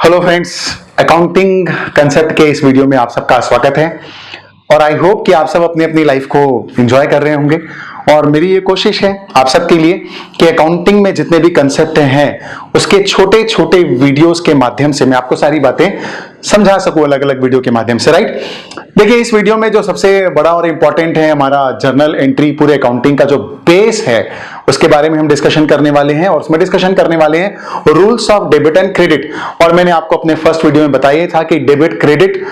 Hello friends, accounting concept के इस video में आप सबका स्वागत है और आई होप कि आप सब अपनी अपनी लाइफ को एंजॉय कर रहे होंगे। और मेरी ये कोशिश है आप सबके लिए कि अकाउंटिंग में जितने भी कंसेप्ट हैं उसके छोटे छोटे वीडियोस के माध्यम से मैं आपको सारी बातें समझा सकूं, अलग अलग वीडियो के माध्यम से। राइट, देखिए इस वीडियो में जो सबसे बड़ा और इंपॉर्टेंट है हमारा जर्नल एंट्री, पूरे अकाउंटिंग का जो बेस है उसके बारे में हम डिस्कशन करने वाले हैं। और उसमें डिस्कशन करने वाले हैं rules of debit and credit. और मैंने आपको अपने फर्स्ट वीडियो में बताया था कि डेबिट क्रेडिट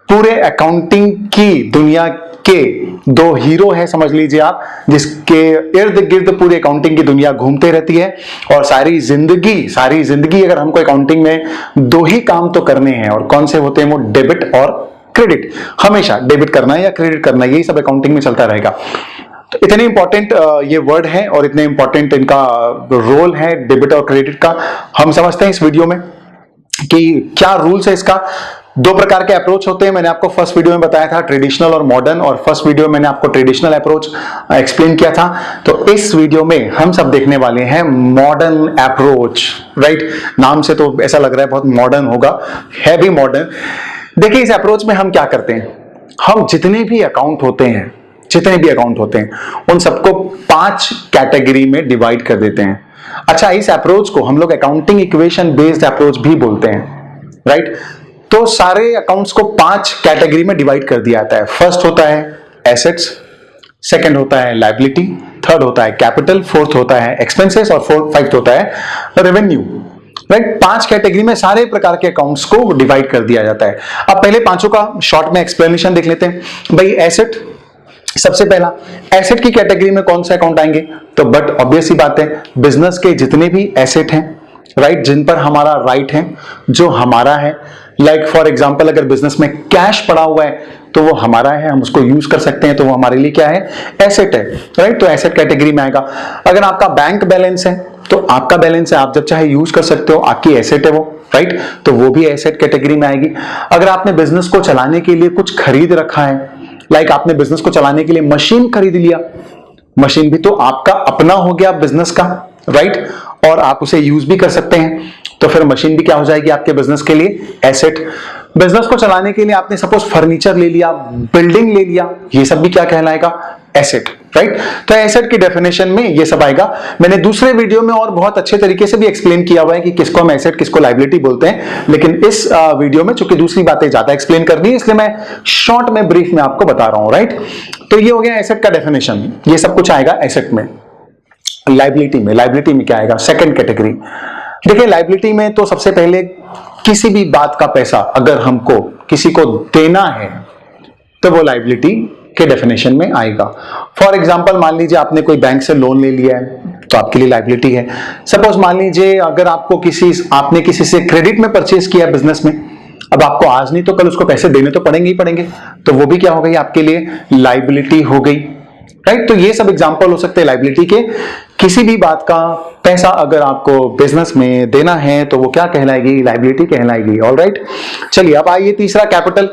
पूरे अकाउंटिंग की दुनिया के दो हीरो है, समझ लीजिए आप, जिसके इर्द गिर्द पूरी अकाउंटिंग की दुनिया घूमते रहती है। और सारी जिंदगी अगर हमको अकाउंटिंग में दो ही काम तो करने हैं, और कौन से होते हैं वो, डेबिट और क्रेडिट। हमेशा डेबिट करना है या क्रेडिट करना है, यही सब अकाउंटिंग में चलता रहेगा। तो इतने इंपॉर्टेंट ये वर्ड है और इतने इंपॉर्टेंट इनका रोल है डेबिट और क्रेडिट का, हम समझते हैं इस वीडियो में कि क्या रूल्स है इसका। दो प्रकार के अप्रोच होते हैं, मैंने आपको फर्स्ट वीडियो में बताया था, ट्रेडिशनल और मॉडर्न। और फर्स्ट वीडियो में मैंने आपको ट्रेडिशनल अप्रोच एक्सप्लेन किया था। तो इस वीडियो में हम सब देखने वाले हैं मॉडर्न अप्रोच। राइट, नाम से तो ऐसा लग रहा है बहुत मॉडर्न होगा, है भी मॉडर्न। देखिए इस अप्रोच में हम क्या करते हैं, हम जितने भी अकाउंट होते हैं उन सबको 5 कैटेगरी में डिवाइड कर देते हैं। अच्छा, इस अप्रोच को हम लोग अकाउंटिंग इक्वेशन बेस्ड अप्रोच भी बोलते हैं। राइट, तो सारे अकाउंट्स को 5 कैटेगरी में डिवाइड कर दिया जाता है। फर्स्ट होता है एसेट्स, सेकंड होता है लायबिलिटी, थर्ड होता है कैपिटल, फोर्थ होता है एक्सपेंसेस और फिफ्थ होता है रेवेन्यू। राइट, 5 कैटेगरी में सारे प्रकार के अकाउंट्स को डिवाइड कर दिया जाता है। अब पहले पांचों का शॉर्ट में एक्सप्लेनेशन देख लेते हैं। भाई एसेट, सबसे पहला एसेट की कैटेगरी में कौन से अकाउंट आएंगे, तो बट ऑब्वियस ही बात है, बिजनेस के जितने भी एसेट हैं, राइट, जिन पर हमारा राइट है, जो हमारा है। लाइक फॉर एग्जांपल, अगर बिजनेस में कैश पड़ा हुआ है तो वो हमारा है, हम उसको यूज कर सकते हैं, तो वो हमारे लिए क्या है, एसेट है। राइट, तो एसेट कैटेगरी में आएगा। अगर आपका बैंक बैलेंस है तो आपका बैलेंस है, आप जब चाहे यूज कर सकते हो, आपकी एसेट है वो। राइट, तो वो भी एसेट कैटेगरी में आएगी। अगर आपने बिजनेस को चलाने के लिए कुछ खरीद रखा है, लाइक आपने बिजनेस को चलाने के लिए मशीन खरीद लिया, मशीन भी तो आपका अपना हो गया बिजनेस का। राइट, और आप उसे यूज भी कर सकते हैं, तो फिर मशीन भी क्या हो जाएगी आपके बिजनेस के लिए, एसेट। बिजनेस को चलाने के लिए आपने सपोज फर्नीचर ले लिया, बिल्डिंग ले लिया, ये सब भी क्या कहलाएगा, एसेट। राइट, तो एसेट की डेफिनेशन में ये सब आएगा। मैंने दूसरे वीडियो में और बहुत अच्छे तरीके से भी एक्सप्लेन किया हुआ है कि किसको हम एसेट किसको लायबिलिटी बोलते हैं, लेकिन इस वीडियो में चूंकि दूसरी बातें ज्यादा एक्सप्लेन करनी है, इसलिए मैं शॉर्ट में ब्रीफ में आपको बता रहा हूं। राइट, तो ये हो गया एसेट का डेफिनेशन, ये सब कुछ आएगा एसेट में। लायबिलिटी में क्या आएगा, सेकंड कैटेगरी। देखिए लायबिलिटी में तो सबसे पहले किसी भी बात का पैसा अगर हमको किसी को देना है तो वो लायबिलिटी के डेफिनेशन में आएगा। फॉर एग्जांपल, मान लीजिए आपने कोई बैंक से लोन ले लिया है तो आपके लिए लायबिलिटी है। सपोज मान लीजिए अगर आपने किसी से क्रेडिट में परचेज किया बिजनेस में, अब आपको आज नहीं तो कल उसको पैसे देने तो पड़ेंगे ही पड़ेंगे, तो वो भी क्या हो गई आपके लिए, लायबिलिटी हो गई। राइट, तो ये सब एग्जांपल हो सकते हैं लायबिलिटी के। किसी भी बात का पैसा अगर आपको बिजनेस में देना है तो वो क्या कहलाएगी, लायबिलिटी कहलाएगी। ऑलराइट, चलिए अब आइए तीसरा, कैपिटल।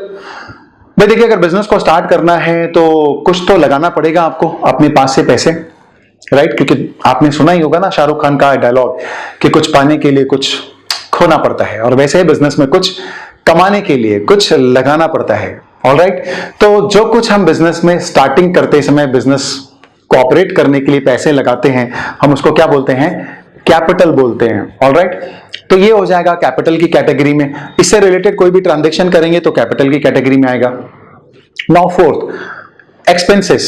भाई देखिए अगर बिजनेस को स्टार्ट करना है तो कुछ तो लगाना पड़ेगा आपको अपने पास से पैसे। राइट, क्योंकि आपने सुना ही होगा ना शाहरुख खान का डायलॉग कि कुछ पाने के लिए कुछ खोना पड़ता है, और वैसे ही बिजनेस में कुछ कमाने के लिए कुछ लगाना पड़ता है। ऑलराइट, तो जो कुछ हम बिजनेस में स्टार्टिंग करते समय बिजनेस को ऑपरेट करने के लिए पैसे लगाते हैं, हम उसको क्या बोलते हैं, कैपिटल बोलते हैं। ऑलराइट, तो ये हो जाएगा कैपिटल की कैटेगरी में। इससे रिलेटेड कोई भी ट्रांजैक्शन करेंगे तो कैपिटल की कैटेगरी में आएगा। Now fourth, expenses.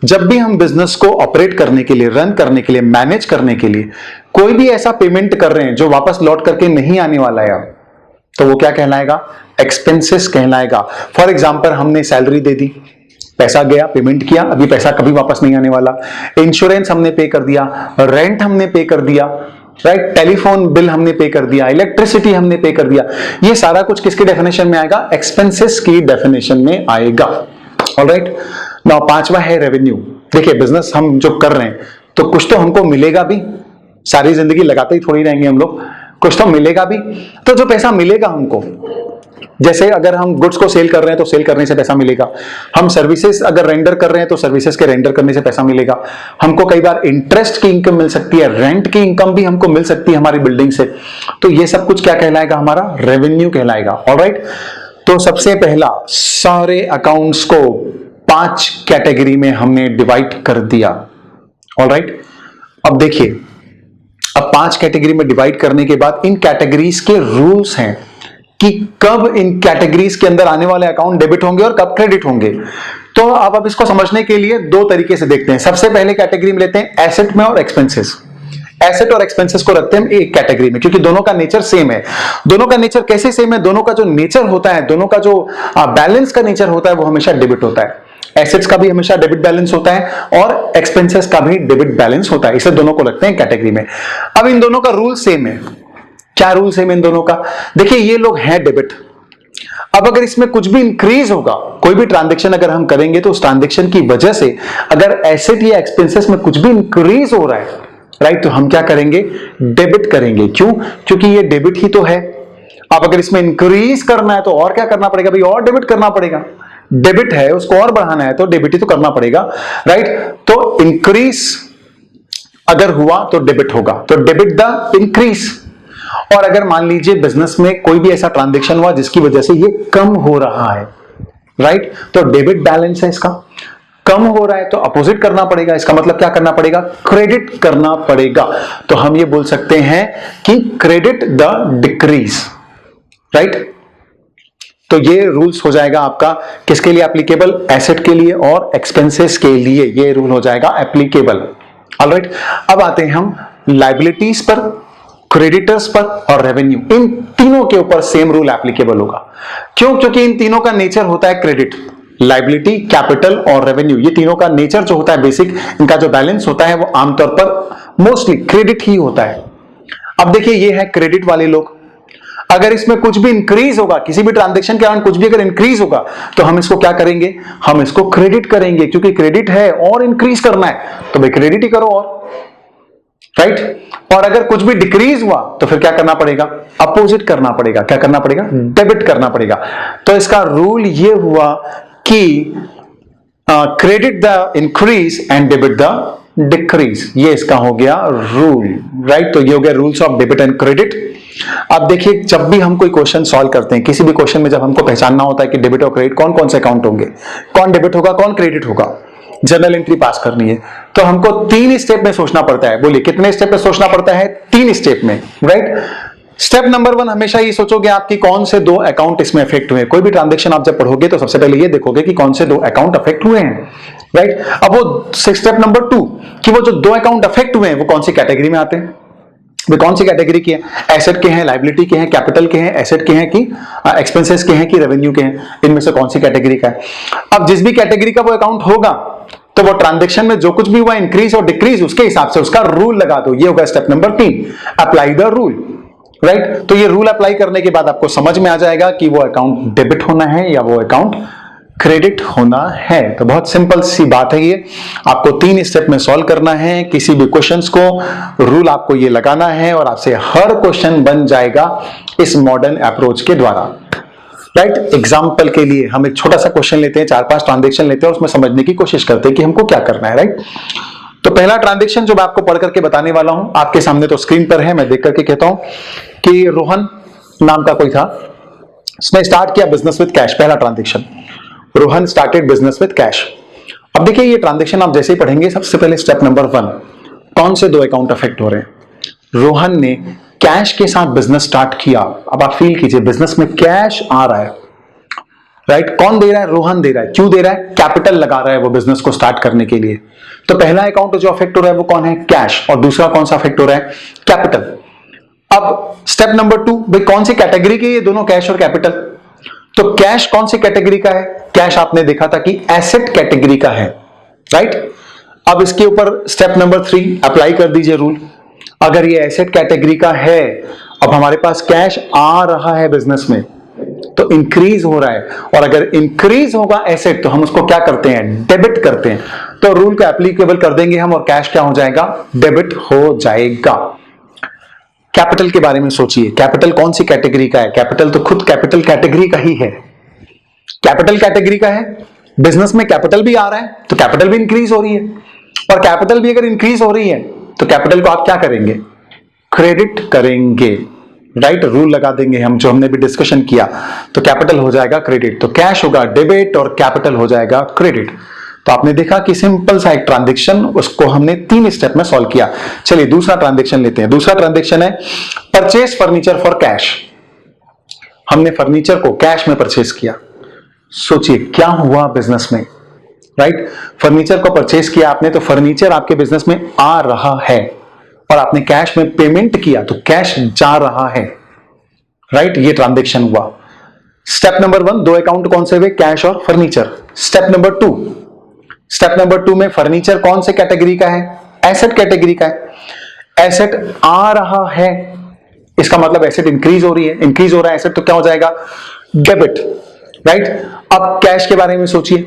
जब भी हम बिजनेस को ऑपरेट करने के लिए, रन करने के लिए, मैनेज करने के लिए कोई भी ऐसा पेमेंट कर रहे हैं जो वापस लौट करके नहीं आने वाला है, तो वो क्या कहलाएगा, एक्सपेंसेस कहलाएगा। फॉर एग्जांपल, हमने सैलरी दे दी, पैसा गया, पेमेंट किया, अभी पैसा कभी वापस नहीं आने वाला। इंश्योरेंस हमने पे कर दिया, रेंट हमने पे कर दिया, राइट, टेलीफोन बिल हमने पे कर दिया, इलेक्ट्रिसिटी हमने पे कर दिया, ये सारा कुछ किसकी डेफिनेशन में आएगा, एक्सपेंसेस की डेफिनेशन में आएगा। ऑलराइट, नाउ पांचवा है रेवेन्यू। देखिए बिजनेस हम जो कर रहे हैं तो कुछ तो हमको मिलेगा भी, सारी जिंदगी लगाते ही थोड़ी रहेंगे हम लोग, कुछ तो मिलेगा भी। तो जो पैसा मिलेगा हमको जैसे अगर हम गुड्स को सेल कर रहे हैं तो सेल करने से पैसा मिलेगा, हम सर्विसेज अगर रेंडर कर रहे हैं तो सर्विसेज के रेंडर करने से पैसा मिलेगा, हमको कई बार इंटरेस्ट की इनकम मिल सकती है, रेंट की इनकम भी हमको मिल सकती है हमारी बिल्डिंग से। तो ये सब कुछ क्या कहलाएगा, हमारा रेवेन्यू कहलाएगा। ऑलराइट, तो सबसे पहला सारे अकाउंट्स को 5 कैटेगरी में हमने डिवाइड कर दिया। ऑलराइट, अब देखिए, अब 5 कैटेगरी में डिवाइड करने के बाद इन कैटेगरीज के रूल्स हैं कि कब इन कैटेगरीज के अंदर आने वाले अकाउंट डेबिट होंगे और कब क्रेडिट होंगे। तो अब इसको समझने के लिए 2 तरीके से देखते हैं। सबसे पहले कैटेगरी में लेते हैं एसेट में और एक्सपेंसेस। एसेट और एक्सपेंसेस को रखते हैं एक कैटेगरी में, क्योंकि दोनों का नेचर सेम है। दोनों का नेचर कैसे सेम है, दोनों का जो नेचर होता है, दोनों का जो बैलेंस का नेचर होता है वो हमेशा डेबिट होता है। एसेट्स का भी हमेशा डेबिट बैलेंस होता है और एक्सपेंसेस का भी डेबिट बैलेंस होता है, इसे दोनों को रखते हैं कैटेगरी में। अब इन दोनों का रूल सेम है। क्या रूल सेम है इन दोनों का, देखिए ये लोग हैं डेबिट। अब अगर इसमें कुछ भी इंक्रीज होगा, कोई भी ट्रांजैक्शन अगर हम करेंगे तो उस ट्रांजैक्शन की वजह से अगर एसेट या एक्सपेंसेस में कुछ भी इंक्रीज हो रहा है, राइट, तो हम क्या करेंगे, डेबिट करेंगे। क्यों, क्योंकि ये डेबिट ही तो है। अब अगर इसमें इंक्रीज करना है तो और क्या करना पड़ेगा भाई, और डेबिट करना पड़ेगा। डेबिट है, उसको और बढ़ाना है तो डेबिट ही तो करना पड़ेगा, राइट। तो इंक्रीज अगर हुआ तो डेबिट होगा, तो डेबिट द इंक्रीज। और अगर मान लीजिए बिजनेस में कोई भी ऐसा ट्रांजैक्शन हुआ जिसकी वजह से ये कम हो रहा है, राइट, तो डेबिट बैलेंस है इसका, कम हो रहा है तो अपोजिट करना पड़ेगा। इसका मतलब क्या करना पड़ेगा, क्रेडिट करना पड़ेगा। तो हम ये बोल सकते हैं कि क्रेडिट द डिक्रीज, राइट। तो ये रूल्स हो जाएगा आपका किसके लिए एप्लीकेबल, एसेट के लिए और एक्सपेंसेस के लिए ये रूल हो जाएगा एप्लीकेबल। ऑलराइट, अब आते हैं हम लायबिलिटीज पर, क्रेडिटर्स पर और रेवेन्यू। इन तीनों के ऊपर सेम रूल एप्लीकेबल होगा। क्यों, क्योंकि इन तीनों का नेचर होता है क्रेडिट। लायबिलिटी, कैपिटल और रेवेन्यू, ये तीनों का नेचर जो होता है बेसिक, इनका जो बैलेंस होता है वो आमतौर पर मोस्टली क्रेडिट ही होता है। अब देखिए ये है क्रेडिट वाले लोग। अगर इसमें कुछ भी इंक्रीज होगा, किसी भी ट्रांजैक्शन के दौरान कुछ भी अगर इंक्रीज होगा तो हम इसको क्या करेंगे, हम इसको क्रेडिट करेंगे, क्योंकि क्रेडिट है और इंक्रीज करना है तो भाई क्रेडिट ही करो, और राइट। और अगर कुछ भी डिक्रीज हुआ तो फिर क्या करना पड़ेगा, अपोजिट करना पड़ेगा। क्या करना पड़ेगा, डेबिट करना पड़ेगा। तो इसका रूल ये हुआ कि credit the increase and debit the decrease, ये इसका हो गया रूल, राइट। तो ये हो गया rules of debit and credit. अब देखिए, जब भी हम कोई क्वेश्चन सॉल्व करते हैं, किसी भी क्वेश्चन में जब हमको पहचानना होता है कि डेबिट और क्रेडिट कौन कौन से अकाउंट होंगे, कौन डेबिट होगा कौन क्रेडिट होगा, जर्नल एंट्री पास करनी है, तो हमको 3 स्टेप में सोचना पड़ता है। बोलिए कितने स्टेप में सोचना पड़ता है, 3 स्टेप में, राइट। स्टेप नंबर 1 हमेशा ये सोचोगे आपकी कौन से 2 अकाउंट इसमें अफेक्ट हुए। कोई भी ट्रांजैक्शन आप जब पढ़ोगे तो सबसे पहले ये देखोगे कि कौन से 2 अकाउंट अफेक्ट हुए हैं, राइट। अब वो स्टेप नंबर 2 कि वो जो 2 अकाउंट अफेक्ट हुए हैं वो कौन सी कैटेगरी में आते हैं, वे कौन सी कैटेगरी के हैं, एसेट के हैं, लायबिलिटी के हैं, कैपिटल के हैं, एसेट के हैं कि एक्सपेंसेस के हैं कि रेवेन्यू के हैं, इनमें से कौन सी कैटेगरी का है। अब जिस भी कैटेगरी का वो अकाउंट होगा तो वो ट्रांजैक्शन में जो कुछ भी हुआ इंक्रीज और डिक्रीज उसके हिसाब से उसका रूल लगा दो। ये होगा step number 3, apply the rule, right. तो ये रूल अप्लाई करने के बाद आपको समझ में आ जाएगा कि वो अकाउंट डेबिट होना है या वो अकाउंट क्रेडिट होना है। तो बहुत सिंपल सी बात है ये, आपको 3 स्टेप में सॉल्व करना है किसी भी क्वेश्चंस को, रूल आपको ये लगाना है और आपसे हर क्वेश्चन बन जाएगा इस मॉडर्न अप्रोच के द्वारा, राइट। एग्जाम्पल के लिए हम एक छोटा सा क्वेश्चन लेते हैं, 4-5 ट्रांजैक्शन लेते हैं और उसमें समझने की कोशिश करते हैं कि हमको क्या करना है, राइट। तो पहला ट्रांजैक्शन जो मैं आपको पढ़ करके बताने वाला हूं, आपके सामने तो स्क्रीन पर है, मैं देख करके कहता हूं कि रोहन नाम का कोई था, उसने स्टार्ट किया बिजनेस विद कैश। पहला transaction, Rohan started business with cash. अब देखिए ये ट्रांजैक्शन आप जैसे ही पढ़ेंगे, सबसे पहले स्टेप नंबर 1, कौन से 2 अकाउंट अफेक्ट हो रहे हैं। रोहन ने कैश के साथ बिजनेस स्टार्ट किया। अब आप फील कीजिए बिजनेस में कैश आ रहा है, राइट। कौन दे रहा है, रोहन दे रहा है। क्यों दे रहा है, कैपिटल लगा रहा है वो बिजनेस को स्टार्ट करने के लिए। तो पहला अकाउंट जो अफेक्ट हो रहा है वो कौन है, कैश, और दूसरा कौन सा अफेक्ट हो रहा है, कैपिटल। अब स्टेप नंबर 2, भाई कौन सी कैटेगरी के ये दोनों, कैश और कैपिटल। तो कैश कौन सी कैटेगरी का है, कैश आपने देखा था कि एसेट कैटेगरी का है, राइट। अब इसके ऊपर स्टेप नंबर 3 अप्लाई कर दीजिए रूल। अगर ये एसेट कैटेगरी का है, अब हमारे पास कैश आ रहा है बिजनेस में तो इंक्रीज हो रहा है, और अगर इंक्रीज होगा एसेट तो हम उसको क्या करते हैं, डेबिट करते हैं। तो रूल को एप्लीकेबल कर देंगे हम और कैश क्या हो जाएगा, डेबिट हो जाएगा। कैपिटल के बारे में सोचिए, कैपिटल कौन सी कैटेगरी का है? कैपिटल तो खुद कैपिटल कैटेगरी का ही है, कैपिटल कैटेगरी का है। बिजनेस में कैपिटल भी आ रहा है तो कैपिटल भी इंक्रीज हो रही है, और कैपिटल भी अगर इंक्रीज हो रही है तो कैपिटल को आप क्या करेंगे? क्रेडिट करेंगे, राइट? रूल लगा देंगे हम, जो हमने भी डिस्कशन किया। तो कैपिटल हो जाएगा क्रेडिट, तो कैश होगा डेबिट और कैपिटल हो जाएगा क्रेडिट। तो आपने देखा कि सिंपल सा एक ट्रांजैक्शन, उसको हमने 3 स्टेप में सॉल्व किया। चलिए दूसरा ट्रांजैक्शन लेते हैं। दूसरा ट्रांजैक्शन है परचेज फर्नीचर फॉर कैश। हमने फर्नीचर को कैश में परचेज किया। सोचिए क्या हुआ बिजनेस में, राइट? फर्नीचर को परचेज किया आपने, तो फर्नीचर आपके बिजनेस में आ रहा है और आपने कैश में पेमेंट किया तो कैश जा रहा है, राइट? ये ट्रांजैक्शन हुआ। स्टेप नंबर 1, 2 अकाउंट कौन से हुए? कैश और furniture. Step number 2, step number 2 में फर्नीचर कौन से कैटेगरी का है? एसेट कैटेगरी का है। एसेट आ रहा है, इसका मतलब एसेट इंक्रीज हो रही है, इंक्रीज हो रहा है एसेट, तो क्या हो जाएगा? Debit, right? अब कैश के बारे में सोचिए,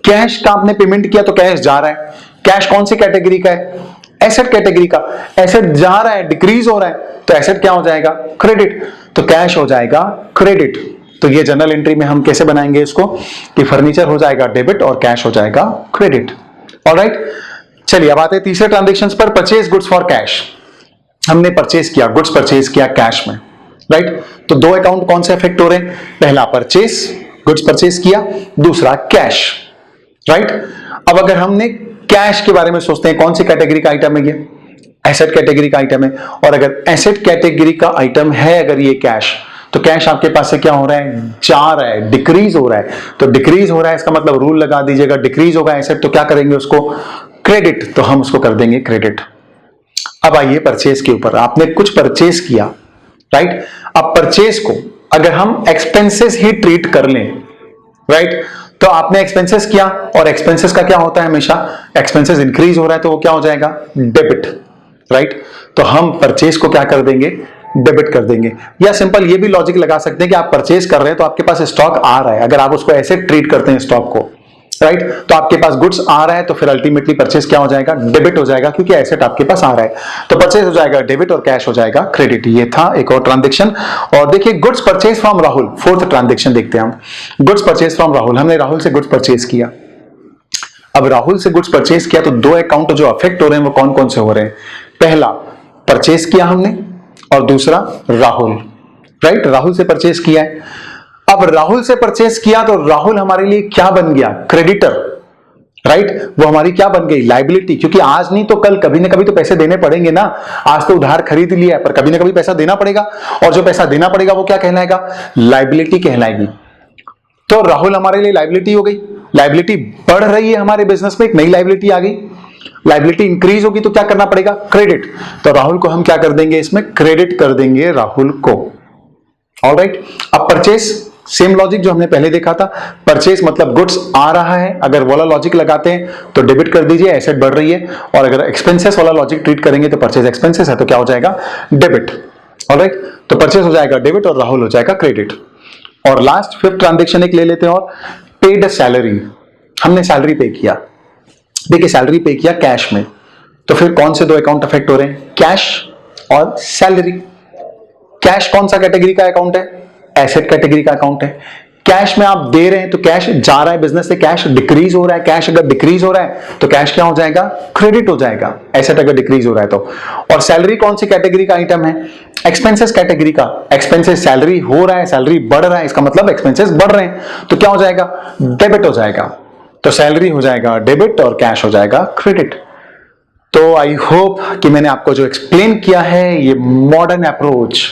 कैश का आपने पेमेंट किया तो कैश जा रहा है। कैश कौन सी कैटेगरी का है? एसेट कैटेगरी का। एसेट जा रहा है, डिक्रीज हो रहा है, तो एसेट क्या हो जाएगा? क्रेडिट। तो कैश हो जाएगा क्रेडिट। तो ये जनरल एंट्री में हम कैसे बनाएंगे इसको कि फर्नीचर हो जाएगा डेबिट और कैश हो जाएगा क्रेडिट। ऑलराइट, चलिए अब आते हैं तीसरे ट्रांजैक्शंस पर। Purchase goods for cash. हमने परचेज किया, गुड्स परचेज किया कैश में, राइट? तो 2 अकाउंट कौन से अफेक्ट हो रहे हैं? पहला परचेज, गुड्स परचेज किया, दूसरा कैश, राइट? अब अगर हमने कैश के बारे में सोचते हैं, कौन सी कैटेगरी का आइटम है ये? एसेट कैटेगरी का आइटम है। और अगर एसेट कैटेगरी का आइटम है अगर ये कैश, तो कैश आपके पास से क्या हो रहा है? जा रहा है, डिक्रीज हो रहा है। तो डिक्रीज हो रहा है, इसका मतलब रूल लगा दीजिएगा, डिक्रीज होगा एसेट तो क्या करेंगे उसको? क्रेडिट। तो हम उसको कर देंगे क्रेडिट। अब आइए परचेज के ऊपर। आपने कुछ परचेज किया, राइट? अब परचेज को अगर हम एक्सपेंसेस ही ट्रीट कर लें, राइट? तो आपने एक्सपेंसेस किया, और एक्सपेंसेस का क्या होता है? हमेशा एक्सपेंसेस इंक्रीज हो रहा है तो वो क्या हो जाएगा? Debit, right? तो हम परचेज को क्या कर देंगे? डेबिट कर देंगे। या सिंपल ये भी लॉजिक लगा सकते हैं कि आप परचेज कर रहे हैं तो आपके पास स्टॉक आ रहा है, अगर आप उसको ऐसे ट्रीट करते हैं स्टॉक को, राइट? तो आपके पास गुड्स आ रहा है तो फिर अल्टीमेटली परचेज क्या हो जाएगा? डेबिट हो जाएगा, क्योंकि एसेट आपके पास आ रहा है। तो परचेज हो जाएगा डेबिट और कैश हो जाएगा क्रेडिट। ये था एक और ट्रांजैक्शन। और देखिए goods purchase from Rahul, fourth transaction देखते हैं हम। गुड्स परचेज फ्रॉम राहुल, हमने राहुल से गुड्स परचेज किया। अब राहुल से गुड्स परचेज किया तो 2 अकाउंट जो अफेक्ट हो रहे हैं वो कौन कौन से हो रहे हैं? पहला परचेज किया हमने, और दूसरा राहुल, राइट? राहुल से परचेज किया है। अब राहुल से परचेज किया तो राहुल हमारे लिए क्या बन गया? Creditor, right? वो हमारी क्या बन गई? लाइबिलिटी, क्योंकि आज नहीं तो कल कभी ना कभी तो पैसे देने पड़ेंगे ना। आज तो उधार खरीद लिया है पर कभी ना कभी पैसा देना पड़ेगा, और जो पैसा देना पड़ेगा वो क्या कहलाएगा? लाइबिलिटी कहलाएगी। तो राहुल हमारे लिए लाइबिलिटी हो गई। लाइबिलिटी बढ़ रही है हमारे बिजनेस में, एक नई लाइबिलिटी आ गई। लाइबिलिटी इंक्रीज होगी तो क्या करना पड़ेगा? क्रेडिट। तो राहुल को हम क्या कर देंगे? इसमें क्रेडिट कर देंगे राहुल को। ऑलराइट, अब परचेज, सेम लॉजिक जो हमने पहले देखा था। परचेज मतलब गुड्स आ रहा है, अगर वाला लॉजिक लगाते हैं तो डेबिट कर दीजिए, एसेट बढ़ रही है। और अगर एक्सपेंसेस वाला लॉजिक ट्रीट करेंगे तो परचेज एक्सपेंसेस है तो क्या हो जाएगा? डेबिट। ऑलराइट, तो परचेज हो जाएगा डेबिट और राहुल हो जाएगा क्रेडिट। और लास्ट 5th ट्रांजैक्शन एक ले लेते हैं, और पेड सैलरी। हमने सैलरी पे किया। देखिए सैलरी पे किया कैश में, तो फिर कौन से 2 अकाउंट अफेक्ट हो रहे हैं? कैश और सैलरी। कैश कौन सा कैटेगरी का अकाउंट है? एसेट कैटेगरी का अकाउंट है। कैश में आप दे रहे हैं तो कैश जा रहा है बिजनेस से, कैश डिक्रीज हो रहा है। कैश अगर डिक्रीज हो रहा है तो कैश क्या हो जाएगा? क्रेडिट हो जाएगा, एसेट अगर डिक्रीज हो रहा है तो। और सैलरी कौन सी कैटेगरी का आइटम है? एक्सपेंसेस कैटेगरी का। एक्सपेंसेस, सैलरी हो रहा है, सैलरी बढ़ रहा है, इसका मतलब एक्सपेंसेस बढ़ रहे हैं, तो क्या हो जाएगा? डेबिट हो जाएगा। तो सैलरी हो जाएगा डेबिट और कैश हो जाएगा क्रेडिट। तो आई होप कि मैंने आपको जो एक्सप्लेन किया है, ये मॉडर्न अप्रोच,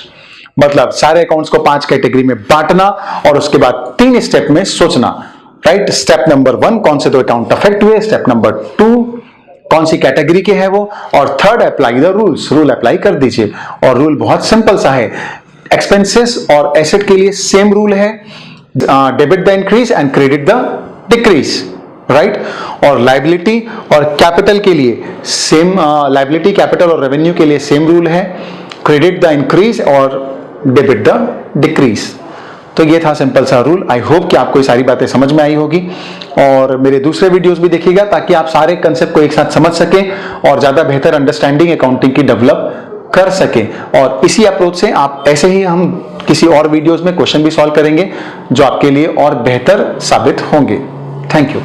मतलब सारे अकाउंट्स को 5 कैटेगरी में बांटना और उसके बाद 3 स्टेप में सोचना, राइट? स्टेप नंबर 1 कौन से 2 अकाउंट अफेक्ट हुए, स्टेप नंबर 2 कौन सी कैटेगरी के है वो, और third apply the rules. Rule apply कर दीजिए, और रूल बहुत सिंपल सा है। एक्सपेंसेस और एसेट के लिए सेम रूल है, debit the increase and credit the decrease, right? और लाइबिलिटी और कैपिटल के लिए सेम, लाइबिलिटी, कैपिटल और रेवेन्यू के लिए सेम रूल है, क्रेडिट द इंक्रीज और डेबिट द डिक्रीज। तो ये था सिंपल सा रूल। आई होप कि आपको ये सारी बातें समझ में आई होगी, और मेरे दूसरे वीडियोस भी देखिएगा ताकि आप सारे कंसेप्ट को एक साथ समझ सकें और ज्यादा बेहतर अंडरस्टैंडिंग अकाउंटिंग की डेवलप कर सके। और इसी अप्रोच से आप ऐसे ही हम किसी और वीडियोस में क्वेश्चन भी सॉल्व करेंगे जो आपके लिए और बेहतर साबित होंगे। Thank you.